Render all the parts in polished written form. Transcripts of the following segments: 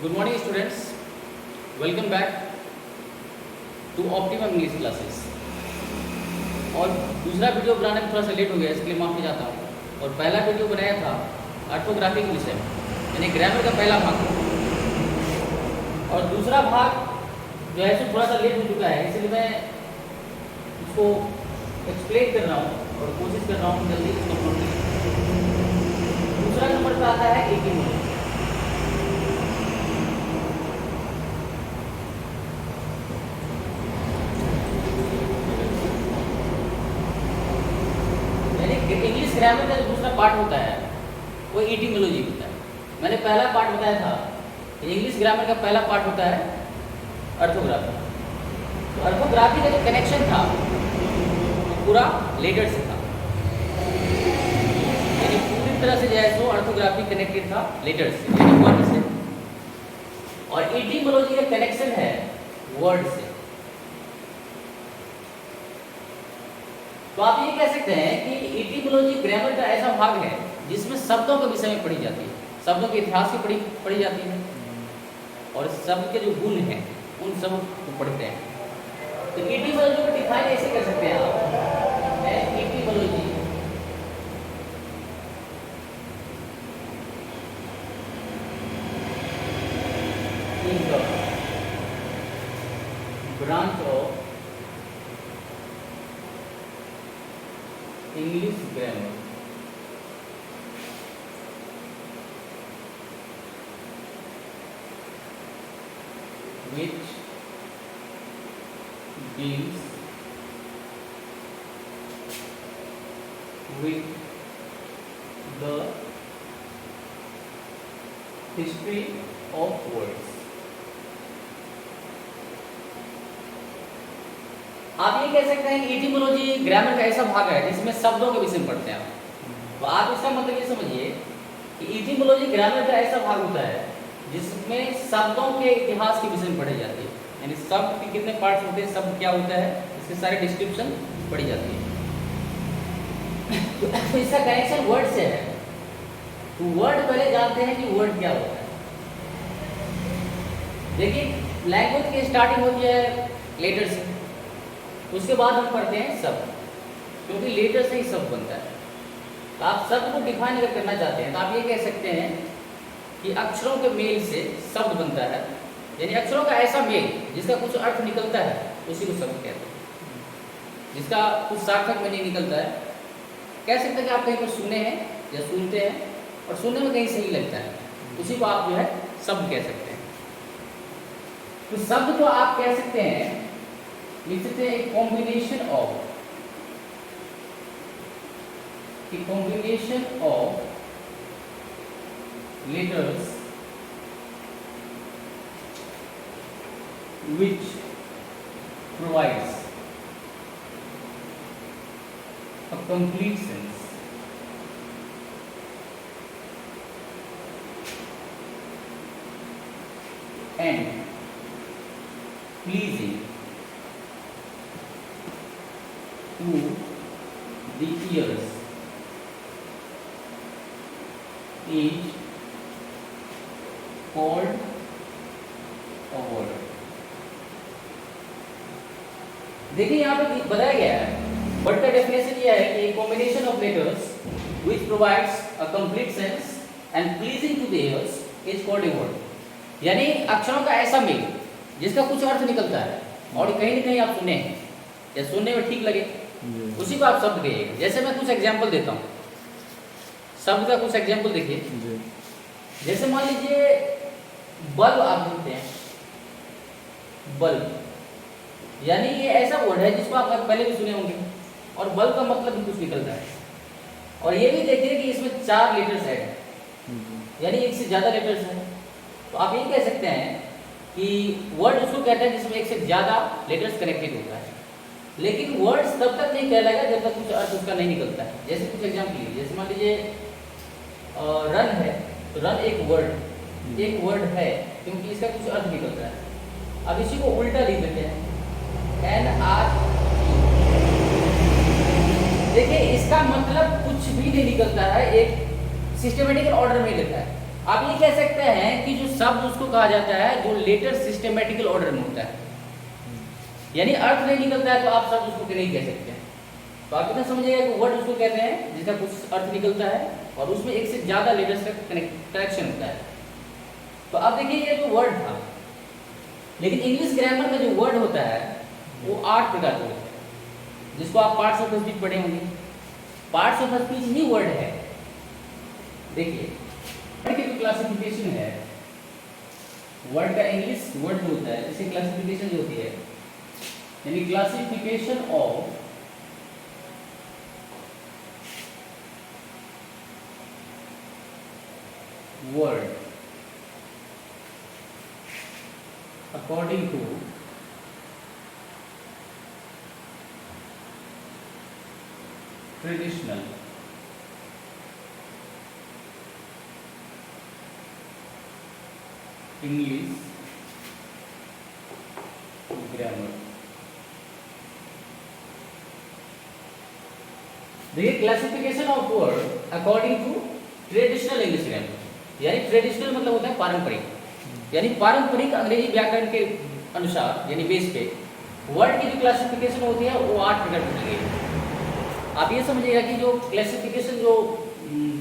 Good morning students, welcome back to optimum English classes. और दूसरा video बनाने में थोड़ा सा लेट हो गया, इसके लिए माफ़ी चाहता हूँ। और पहला वीडियो बनाया था ऑर्थोग्राफी के विषय में, यानी ग्रामर का पहला भाग, और दूसरा भाग जो है सो थोड़ा सा लेट हो चुका है, इसलिए मैं इसको एक्सप्लेन कर रहा हूँ और कोशिश कर रहा हूँ जल्दी इसको पढ़ने की। दूसरा नंबर पर आता है एटीमोलॉजी। इंग्लिश ग्रामर का जो दूसरा पार्ट होता है वो एटीमोलॉजी होता है। मैंने पहला पार्ट बताया था, इंग्लिश ग्रामर का पहला पार्ट होता है अर्थोग्राफी। तो अर्थोग्राफी का जो कनेक्शन था वो पूरा लेटर से था, यानी पूरी तरह से जो है सो अर्थोग्राफी कनेक्टेड था लेटर से, यानी वर्ड से। और एटीमोलॉजी का कनेक्शन है वर्ड से। तो आप ये कह सकते हैं कि एटीमोलॉजी ग्रामर का ऐसा भाग है जिसमें शब्दों के विषय में पढ़ी जाती है, शब्दों के इतिहास की पढ़ी जाती है, और शब्द के जो गुण हैं उन सब को पढ़ते हैं। तो एटीमोलॉजी को डिफाइन ऐसे कर सकते हैं आप, etymology is the branch of English grammar which deals with the history of words। आप ये कह सकते हैं कि एटीमोलॉजी ग्रामर का ऐसा भाग है जिसमें शब्दों के विषय में पढ़ते हैं। तो आप इसका मतलब ये समझिए कि एटीमोलॉजी ग्रामर का ऐसा भाग होता है जिसमें शब्दों के इतिहास के विषय में पढ़ी जाती है, यानी शब्द के कितने पार्ट्स होते हैं, शब्द क्या होता है, इसके सारे डिस्क्रिप्शन पढ़ी जाती है। तो इसका कनेक्शन वर्ड से है। तो वर्ड पहले जानते हैं कि वर्ड क्या होता है। देखिए, लैंग्वेज की स्टार्टिंग होती है लेटर से, उसके बाद हम पढ़ते हैं शब्द, क्योंकि लेटर से ही शब्द बनता है। तो आप शब्द को डिफाइन अगर करना चाहते हैं तो आप ये कह सकते हैं कि अक्षरों के मेल से शब्द बनता है, यानी अक्षरों का ऐसा मेल जिसका कुछ अर्थ निकलता है उसी को शब्द कहते हैं। जिसका कुछ सार्थक में नहीं निकलता है, कह सकते हैं कि आप कहीं पर सुने हैं या सुनते हैं और सुनने में कहीं सही लगता है, उसी को आप जो है शब्द कह सकते हैं। तो शब्द को आप कह सकते हैं, लिख सकते हैं, एक combination of letters which provides a complete sense and pleasing to the ears is called a word। देखिए यहाँ पे बताया गया है, वर्ड का डेफिनेशन यह है कि combination of letters which provides a complete sense and pleasing to the ears is called a word। यानी अक्षरों का ऐसा मेल जिसका कुछ अर्थ निकलता है और कहीं न कहीं आप सुने हैं या सुनने में ठीक लगे, उसी को आप शब्द कहिएगा। जैसे मैं कुछ एग्जाम्पल देता हूँ, शब्द का कुछ एग्जाम्पल देखिए। जैसे मान लीजिए बल्ब, आप देखते हैं बल्ब, यानी ये ऐसा वर्ड है जिसको आप पहले भी सुने होंगे, और बल्ब का मतलब भी कुछ निकलता है। और ये भी देखिए कि इसमें 4 लेटर्स है, यानी एक से ज़्यादा लेटर्स हैं। तो आप ये कह सकते हैं कि वर्ड उसको कहते हैं जिसमें एक से ज़्यादा लेटर्स कनेक्टेड होता है। लेकिन वर्ड्स तब तक नहीं कहलाएगा जब तक कुछ अर्थ उसका नहीं निकलता है। जैसे कुछ एग्जाम्पल लीजिए, जैसे मान लीजिए रन है, तो रन एक वर्ड है क्योंकि इसका कुछ अर्थ निकलता है। अब इसी को उल्टा लिख देते हैं, NR। देखिए इसका मतलब कुछ भी नहीं निकलता है, एक सिस्टमेटिकल ऑर्डर में लेता है। आप ये कह सकते हैं कि जो शब्द उसको कहा जाता है जो लेटर सिस्टेमेटिकल ऑर्डर में होता है, यानी अर्थ नहीं निकलता है तो आप शब्द उसको नहीं कह सकते। तो आप इतना समझिएगा कि वर्ड उसको कहते हैं जिसका कुछ अर्थ निकलता है और उसमें एक से ज्यादा लेटर्स का कनेक्शन होता है। तो अब देखिए ये जो वर्ड था, लेकिन इंग्लिश ग्रामर में जो वर्ड होता है वो 8 प्रकार के होते हैं, जिसको आप पार्ट्स ऑफ स्पीच पढ़े होंगे। Parts of speech he word है। देखिए वर्ड की जो क्लासिफिकेशन है, वर्ड का इंग्लिश वर्ड जो होता है इसकी क्लासिफिकेशन जो होती है, यानी classification of word according to traditional English grammar। देखिए classification of word according to traditional English grammar, यानी ट्रेडिशनल मतलब होता है पारंपरिक, यानी पारंपरिक अंग्रेजी व्याकरण के अनुसार यानी बेस पे वर्ड की जो क्लासिफिकेशन होती है वो 8 प्रकार की होती है। आप ये समझिएगा कि जो क्लासिफिकेशन जो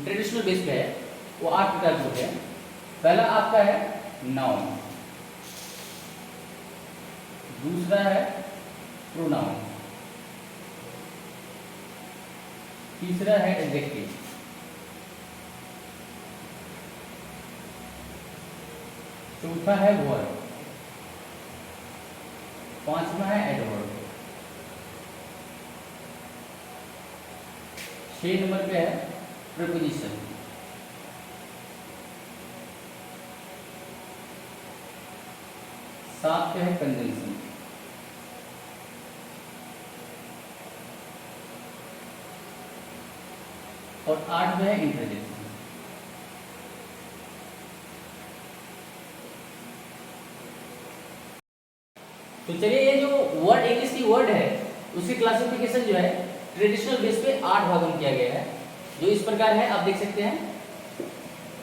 ट्रेडिशनल बेस पे है वो 8 प्रकार के होते हैं। पहला आपका है नाउन, दूसरा है प्रोनाउन, तीसरा है एडजेक्टिव, चौथा है वर्ब, पांचवा है एडवर्ब, 6 नंबर पे है प्रीपोजिशन, 7 पे है कंजंक्शन, और 8 पे है इंटरजेक्शन। तो चलिए ये जो वर्ड इंग्लिश की वर्ड है उसकी क्लासिफिकेशन जो है ट्रेडिशनल बेस पे 8 भागों में किया गया है, जो इस प्रकार है। आप देख सकते हैं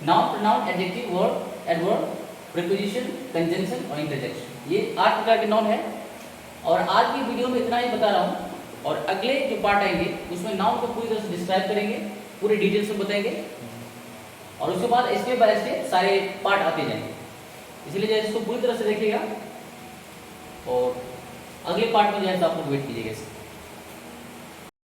noun, pronoun, adjective, verb, adverb, preposition, conjunction और इंटरजेक्शन, ये 8 प्रकार के नाउन है। और आज की वीडियो में इतना ही बता रहा हूँ, और अगले जो पार्ट आएंगे उसमें नाउन को पूरी तरह से डिस्क्राइब करेंगे, पूरे डिटेल्स में बताएंगे, और उसके बाद स्टेप बाय स्टेप सारे पार्ट आते जाएंगे। इसलिए जो इसको पूरी तरह से देखिएगा और अगले पार्ट में जो है आप लोग वेट कीजिएगा।